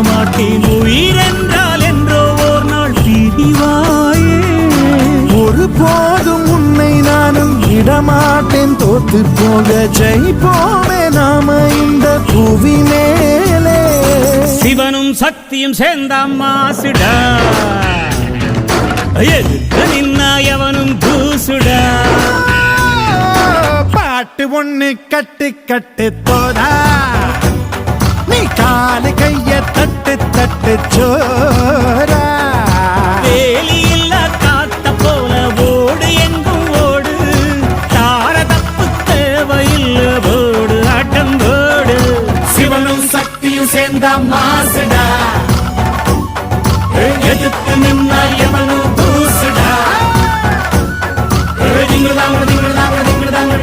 மாட்டேன். உயிரென்றால் என்றோ ஓர் நாள் பிரிவாயே. ஒரு போதும் உன்னை நானும் விடமாட்டேன். தோத்து போக ஜெயிப்போமே நாம இந்த புவி மேலே. சிவனும் சக்தியும் சேர்ந்த மாசுடா, எதுக்கு நின்னா எவனும் தூசுடா. பாட்டு ஒண்ணு கட்டு கட்டு தோதா, நீ காலு கைய தட்டு தட்டு சோரா. வேலி இல்ல காத்த போல ஓடு எங்கும் ஓடு, தார தப்பு தேவையில்ல போடு ஆட்டம் போடு. சிவனும் சக்தியும் சேர்ந்த மாசுடா, எதுக்கு நின்னா எவனும் தூசுடா. திங்குதாங்க திங்குதாங்க திங்குதாங்க